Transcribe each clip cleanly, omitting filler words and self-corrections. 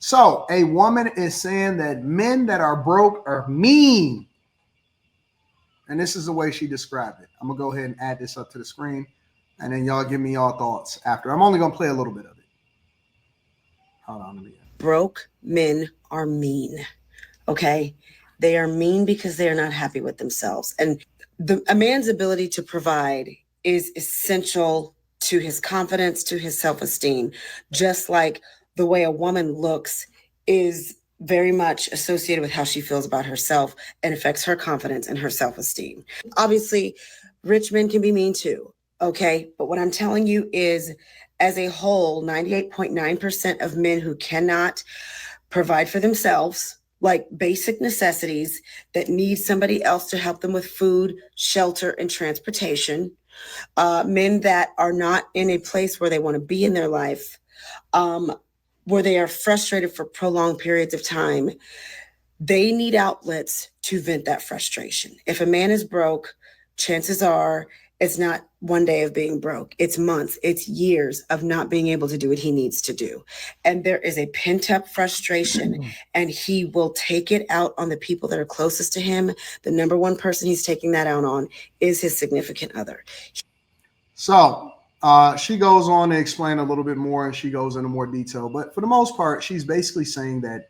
So a woman is saying that men that are broke are mean. And this is the way she described it. I'm going to go ahead and add this up to the screen. And then y'all give me y'all thoughts after. I'm only going to play a little bit of it. Hold on. Broke men are mean. Okay? They are mean because they are not happy with themselves. And a man's ability to provide is essential to his confidence, to his self esteem, just like the way a woman looks is very much associated with how she feels about herself and affects her confidence and her self esteem. Obviously, rich men can be mean too. Okay. But what I'm telling you is, as a whole, 98.9% of men who cannot provide for themselves, like basic necessities, that need somebody else to help them with food, shelter, and transportation. Men that are not in a place where they want to be in their life, um, where they are frustrated for prolonged periods of time. They need outlets to vent that frustration. If a man is broke, chances are it's not one day of being broke. It's months, it's years of not being able to do what he needs to do. And there is a pent up frustration, and he will take it out on the people that are closest to him. The number one person he's taking that out on is his significant other. So she goes on to explain a little bit more and she goes into more detail. But for the most part, she's basically saying that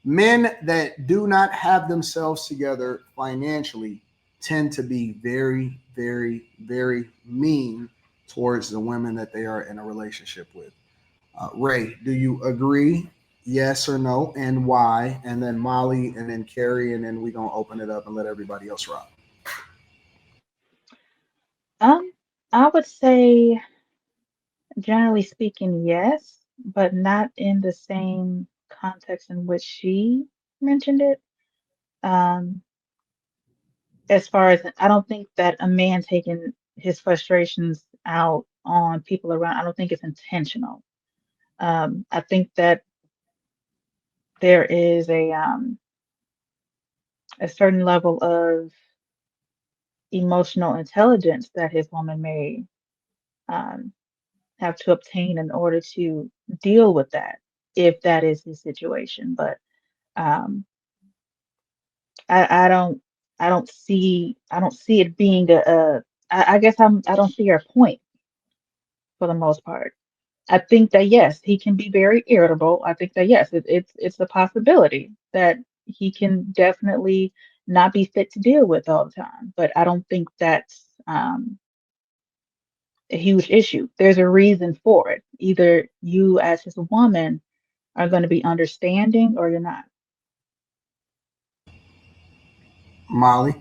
men that do not have themselves together financially tend to be very, very, very mean towards the women that they are in a relationship with. Ray, do you agree? Yes or no, and why? And then Molly, and then Carrie, and then we're gonna open it up and let everybody else rock. Um, I would say, generally speaking, yes, but not in the same context in which she mentioned it. Um, as far as I don't think that a man taking his frustrations out on people around, I don't think it's intentional. I think that there is a certain level of emotional intelligence that his woman may um, have to obtain in order to deal with that, if that is his situation. But um, I don't I don't see it being I guess I don't see her point for the most part. I think that yes, he can be very irritable. I think that yes, it's a possibility that he can definitely not be fit to deal with all the time. But I don't think that's a huge issue. There's a reason for it. Either you, as his woman, are going to be understanding, or you're not. Molly.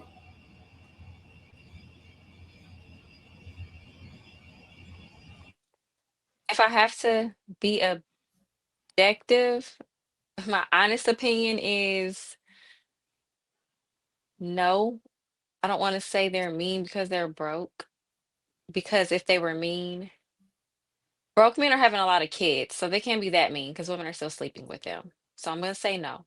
If I have to be objective, my honest opinion is no. I don't want to say they're mean because they're broke. Because if they were mean, broke men are having a lot of kids, so they can't be that mean because women are still sleeping with them. So I'm gonna say no.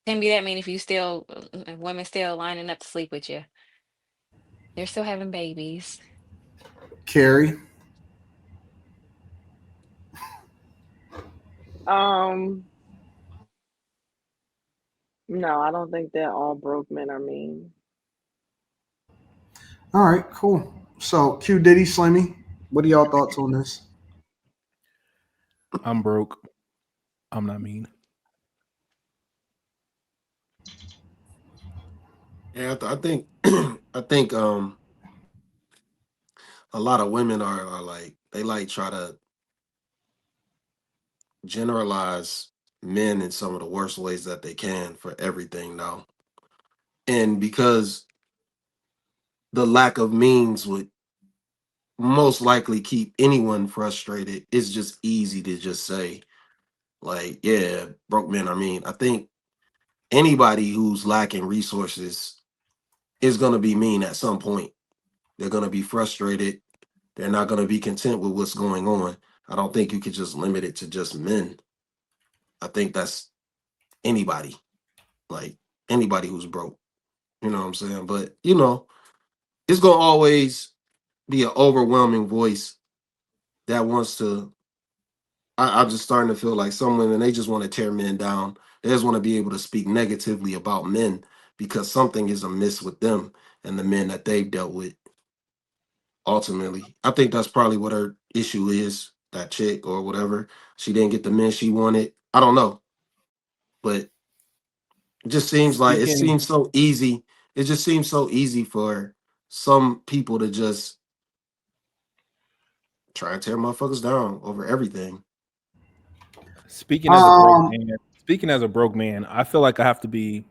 Can't be that mean if you still if women still lining up to sleep with you. They're still having babies. Carrie. Um, no, I don't think that all broke men are mean. All right, cool. So Q Diddy Slimmy, what are y'all thoughts on this? I'm broke. I'm not mean. Yeah, I think I think a lot of women are like they like try to generalize men in some of the worst ways that they can for everything now. And because the lack of means would most likely keep anyone frustrated, it's just easy to just say, like, yeah, broke men are mean. I think anybody who's lacking resources is going to be mean at some point. They're going to be frustrated. They're not going to be content with what's going on. I don't think you could just limit it to just men. I think that's anybody, like anybody who's broke. You know what I'm saying? But, it's going to always be an overwhelming voice that wants to I'm just starting to feel like some women, they just want to tear men down. They just want to be able to speak negatively about men because something is amiss with them and the men that they've dealt with. Ultimately, I think that's probably what her issue is. That chick or whatever, she didn't get the men she wanted. I don't know, but it just seems like it Speaking seems so easy. It just seems so easy for some people to just try and tear motherfuckers down over everything. speaking as a broke Um, man, speaking as a broke man, I feel like I have to be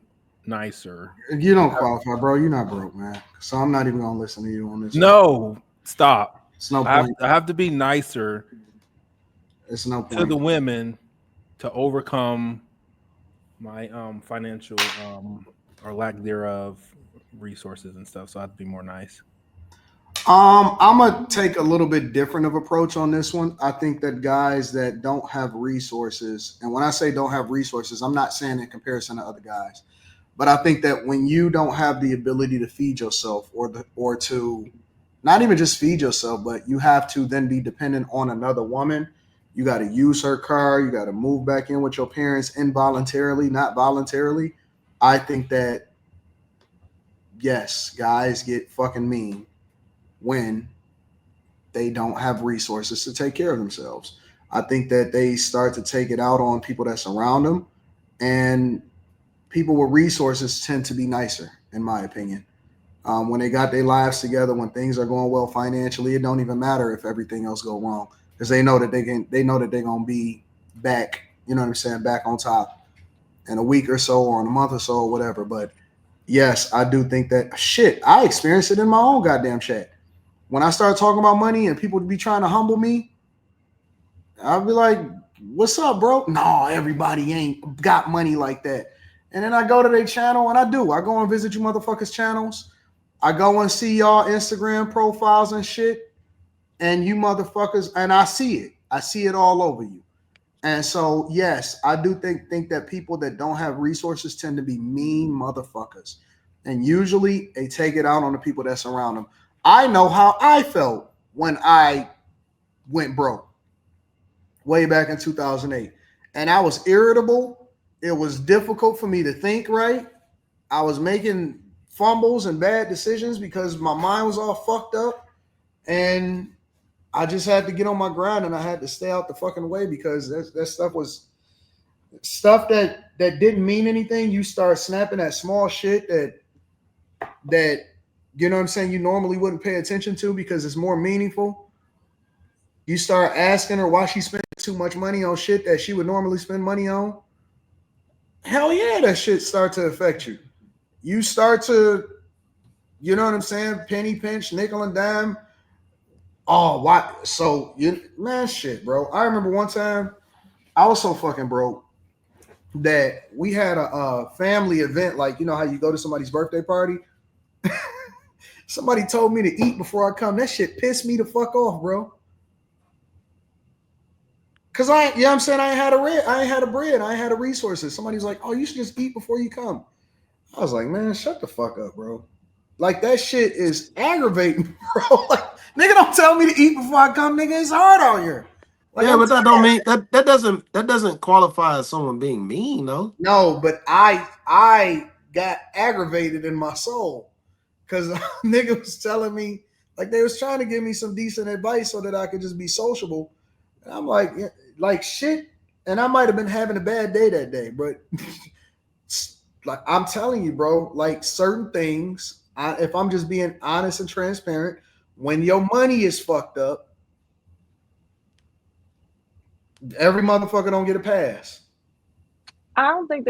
nicer. you don't qualify, bro. You're not broke, man. So I'm not even gonna listen to you on this one. No, stop. It's no I have point. I have to be nicer It's no to the point. women to overcome my financial or lack thereof resources and stuff. So I have to be more nice. I'm gonna take a little bit different of approach on this one. I think that guys that don't have resources, and when I say don't have resources, I'm not saying in comparison to other guys, but I think that when you don't have the ability to feed yourself or to not even just feed yourself, but you have to then be dependent on another woman. You got to use her car. You got to move back in with your parents involuntarily, not voluntarily. I think that yes, guys get fucking mean when they don't have resources to take care of themselves. I think that they start to take it out on people that surround them, and people with resources tend to be nicer, in my opinion. When they got their lives together, when things are going well financially, it don't even matter if everything else go wrong because they know that they know that they're gonna be back. You know what I'm saying? Back on top in a week or so, or in a month or so, or whatever. But yes, I do think that shit. I experienced it in my own goddamn chat. When I start talking about money and people be trying to humble me, I'll be like, "What's up, bro?" No, everybody ain't got money like that. And then I go to their channel, and I do. I go and visit you motherfuckers' channels. I go and see y'all Instagram profiles and shit, and you motherfuckers, and I see it. I see it all over you. And so, yes, I do think that people that don't have resources tend to be mean motherfuckers, and usually they take it out on the people that surround them. I know how I felt when I went broke way back in 2008, and I was irritable. It was difficult for me to think right. I was making fumbles and bad decisions because my mind was all fucked up, and I just had to get on my grind, and I had to stay out the fucking way because that stuff was stuff that didn't mean anything. You start snapping at small shit that you know what I'm saying you normally wouldn't pay attention to because it's more meaningful. You start asking her why she spent too much money on shit that she would normally spend money on. Hell yeah, that shit start to affect you. You start to, you know what I'm saying, penny pinch, nickel and dime. Oh, why? So you man, shit, bro. I remember one time I was so fucking broke that we had a family event. Like you know how you go to somebody's birthday party. Somebody told me to eat before I come. That shit pissed me the fuck off, bro. Cause you know what I'm saying, I ain't had a bread, I ain't had the resources. Somebody's like, "Oh, you should just eat before you come." I was like, "Man, shut the fuck up, bro." Like that shit is aggravating, bro. Like, nigga, don't tell me to eat before I come, nigga. It's hard out here. Like Yeah, I'm but that don't mean that doesn't qualify as someone being mean, though. no, but I got aggravated in my soul because nigga was telling me like they was trying to give me some decent advice so that I could just be sociable. And I'm like, yeah, like shit. And I might have been having a bad day that day, but like I'm telling you, bro, like certain things, if I'm just being honest and transparent, when your money is fucked up, every motherfucker don't get a pass. I don't think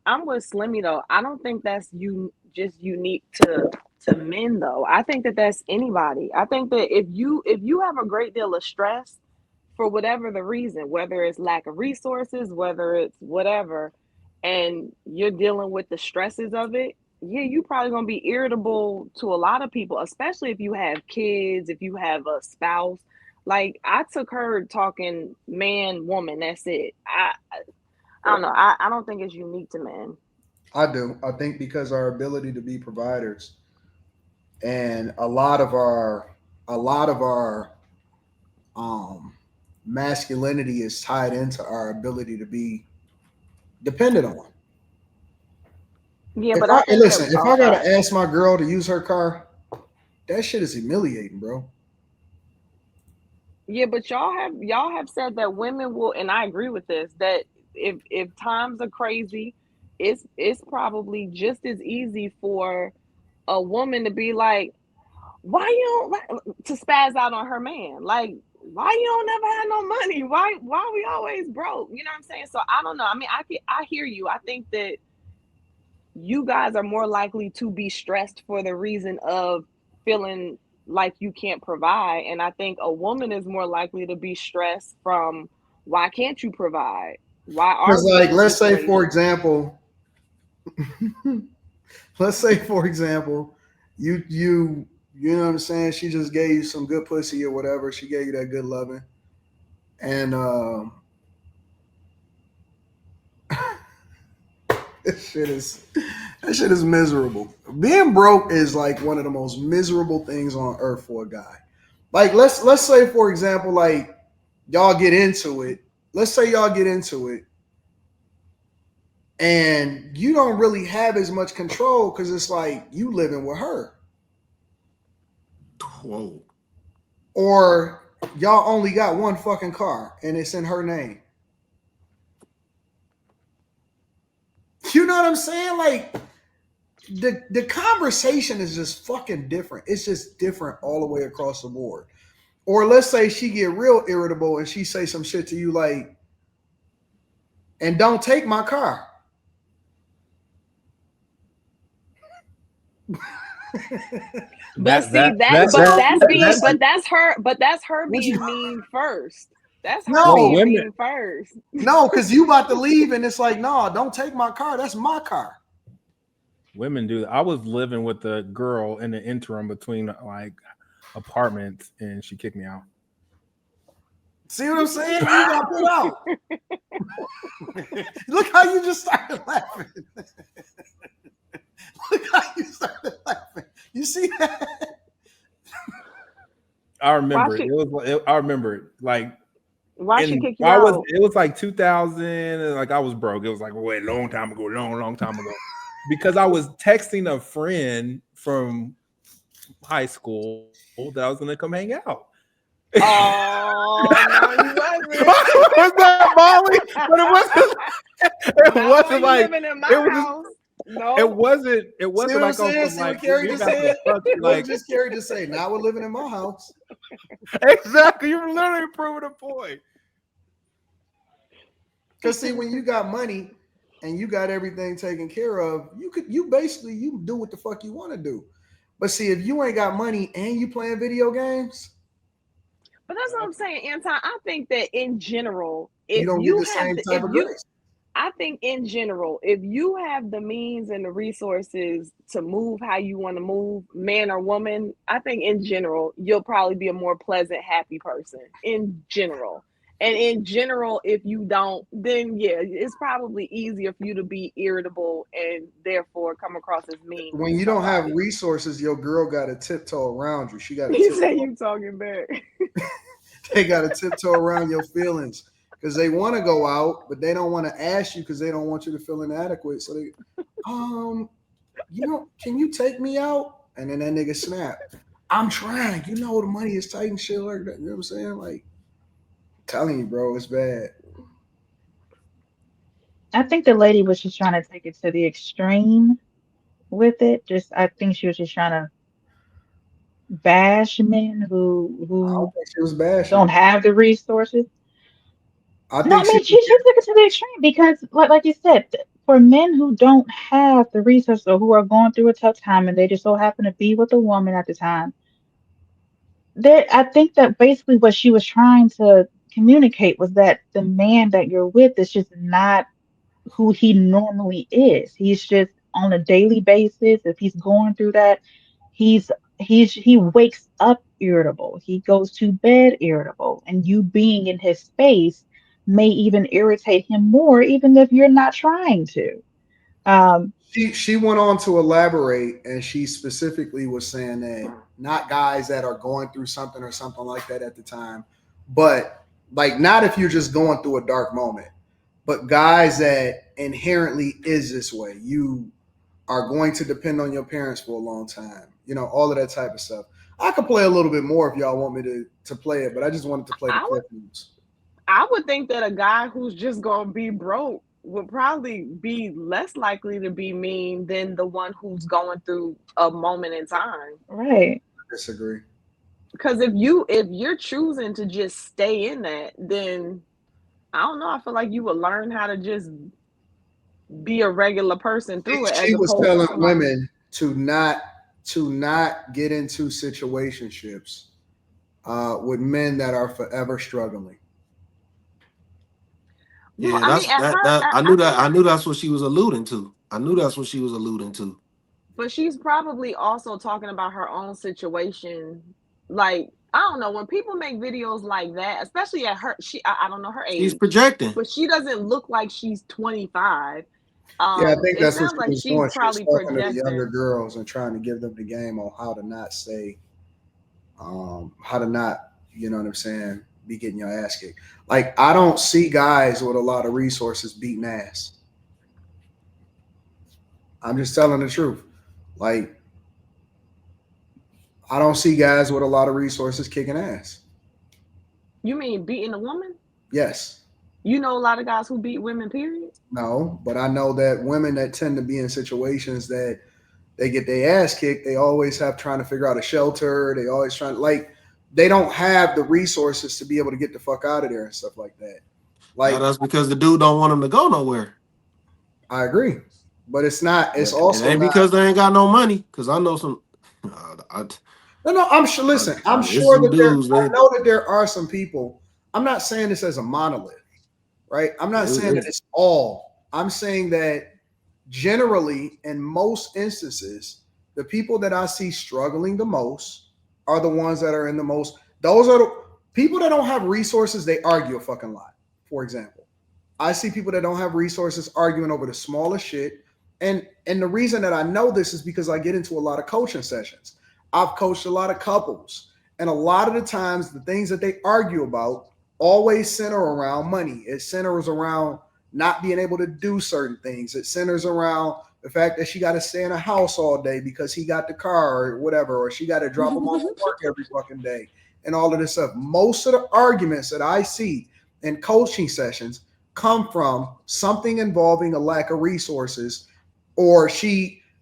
I'm with Slimmy though. I don't think that's you just unique to men though. I think that that's anybody. I think that if you have a great deal of stress for whatever the reason, whether it's lack of resources, whether it's whatever, and you're dealing with the stresses of it, yeah, you probably gonna be irritable to a lot of people, especially if you have kids, if you have a spouse. Like I took her talking man, woman, that's it. I don't know. I don't think it's unique to men. I do. I think because our ability to be providers and a lot of our um masculinity is tied into our ability to be dependent on. Yeah, If but I I think that. listen, if Oh, I gotta sorry. ask my girl to use her car, that shit is humiliating, bro. Yeah, but y'all have said that women will, and I agree with this. That if times are crazy, it's probably just as easy for a woman to be like, why you don't to spaz out on her man? Like, why you don't never have no money? Why we always broke? You know what I'm saying? So I don't know. I mean, I hear you. I think that you guys are more likely to be stressed for the reason of feeling like you can't provide. And I think a woman is more likely to be stressed from why can't you provide? Why are Because we in like, this let's say for situation? example, let's say for example, you know what I'm saying? She just gave you some good pussy or whatever. She gave you that good loving, and this shit is that shit is miserable. Being broke is like one of the most miserable things on earth for a guy. Like let's say for example, like y'all get into it. Let's say y'all get into it, and you don't really have as much control because it's like you living with her, Whoa. or y'all only got one fucking car and it's in her name. You know what I'm saying? Like the conversation is just fucking different. It's just different all the way across the board. Or let's say she get real irritable and she say some shit to you like, and don't take my car. But That see that that, that It's but all that that's it's being, that's like, but that's her what you being mean first. That's her well, no, being women. mean first. no, because you about to leave and it's like, no, don't take my car. That's my car. Women do that. I was living with a girl in the interim between like apartments, and she kicked me out. See what I'm saying? You got put out. Look how you just started laughing. Look how you started laughing. You see that? I Why remember it. she I remember it. Like, why she and kick you out? it was like 2000, and like I was broke. It was like wait, a long time ago, long time ago, because I was texting a friend from high school that I was gonna come hang out. Oh no, you wasn't. Was that Molly? But it wasn't. It Not while wasn't you like living in it my was just. house. No. It See wasn't what I'm like on saying? some See like what Carrie you just got the said? fuck What like did just Carrie just say? Now we're living in my house. exactly. You're literally proving a point. Because see, when you got money and you got everything taken care of, you basically you do what the fuck you want to do. But see, if you ain't got money and you playing video games, But that's what I'm saying, Anton. I think that in general, you don't get the same type if of you, grace. I think in general, if you have the means and the resources to move how you want to move, man or woman, I think in general, you'll probably be a more pleasant, happy person in general. And in general, if you don't, then yeah, it's probably easier for you to be irritable and therefore come across as mean When to you don't have somebody. resources, your girl got to tiptoe around you. She got to You say tiptoe. you talking back. They got to tiptoe around your feelings because they want to go out, but they don't want to ask you because they don't want you to feel inadequate. So they, um, can you take me out? And then that nigga snap. I'm trying. You know the money is tight and shit like that. You know what I'm saying? Like, telling you, bro, it's bad. I think the lady was just trying to take it to the extreme with it. Just I think she was just trying to bash men I don't who think she was bashing. don't have the resources. I No, think I she mean was. she took it to the extreme because like you said, for men who don't have the resources or who are going through a tough time and they just so happen to be with a woman at the time, there I think that basically what she was trying to communicate was that the man that you're with is just not who he normally is. He's just on a daily basis. If he's going through that, he's he wakes up irritable. He goes to bed irritable, and you being in his space may even irritate him more, even if you're not trying to. Um, She went on to elaborate, and she specifically was saying that not guys that are going through something or something like that at the time, but Like not if you're just going through a dark moment, but guys that inherently is this way. You are going to depend on your parents for a long time. You know, all of that type of stuff. I could play a little bit more if y'all want me to play it, but I just wanted to play the I would clip notes. I would think that a guy who's just gonna be broke would probably be less likely to be mean than the one who's going through a moment in time. Right. Disagree. Because if you're choosing to just stay in that, then I don't know. I feel like you would learn how to just be a regular person through it, as She was opposed to telling somebody. women to not get into situationships with men that are forever struggling. Well, Yeah, I mean, that's at her, that. I feel I like, knew that's what she was alluding to. I knew that's what she was alluding to. but she's probably also talking about her own situation. Like, I don't know, when people make videos like that, especially at her, I don't know her She's age, projecting. but she doesn't look like she's 25. Yeah, I think It that's what sounds she like was she's doing. She was probably talking to the younger projecting. girls and trying to give them the game on how to not say, how to not, you know what I'm saying, be getting your ass kicked. Like I don't see guys with a lot of resources beating ass. I'm just telling the truth. Like I don't see guys with a lot of resources kicking ass. You mean beating a woman? Yes. You know a lot of guys who beat women, period. No, but I know that women that tend to be in situations that they get their ass kicked, they always have trying to figure out a shelter. They always trying like they don't have the resources to be able to get the fuck out of there and stuff like that. Now Like that's because the dude don't want him to go nowhere. I agree, but it's not. It's It also ain't not. because they ain't got no money. Because I know some. No, no. I'm sure. Listen, I'm It's sure some that there. dudes. I know that there are some people. I'm not saying this as a monolith, right? I'm not saying that It, it's all. I'm saying that generally, in most instances, the people that I see struggling the most are the ones that are in the most. Those are the people that don't have resources. They argue a fucking lot. For example, I see people that don't have resources arguing over the smallest shit. And the reason that I know this is because I get into a lot of coaching sessions. I've coached a lot of couples, and a lot of the times the things that they argue about always center around money. It centers around not being able to do certain things. It centers around the fact that she got to stay in a house all day because he got the car or whatever, or she got to drop him off at work every fucking day, and all of this stuff. Most of the arguments that I see in coaching sessions come from something involving a lack of resources, or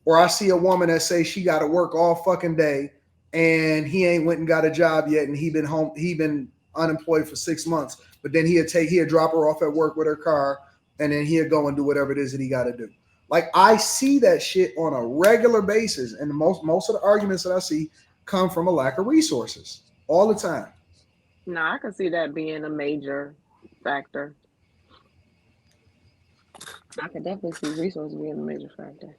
or I see a woman that say she got to work all fucking day and he ain't went and got a job yet, and he been unemployed for 6 months, but then he'd drop her off at work with her car, and then he'd go and do whatever it is that he got to do. Like I see that shit on a regular basis, and most of the arguments that I see come from a lack of resources all the time. No, I can see that being a major factor. I could definitely see resources being a major factor.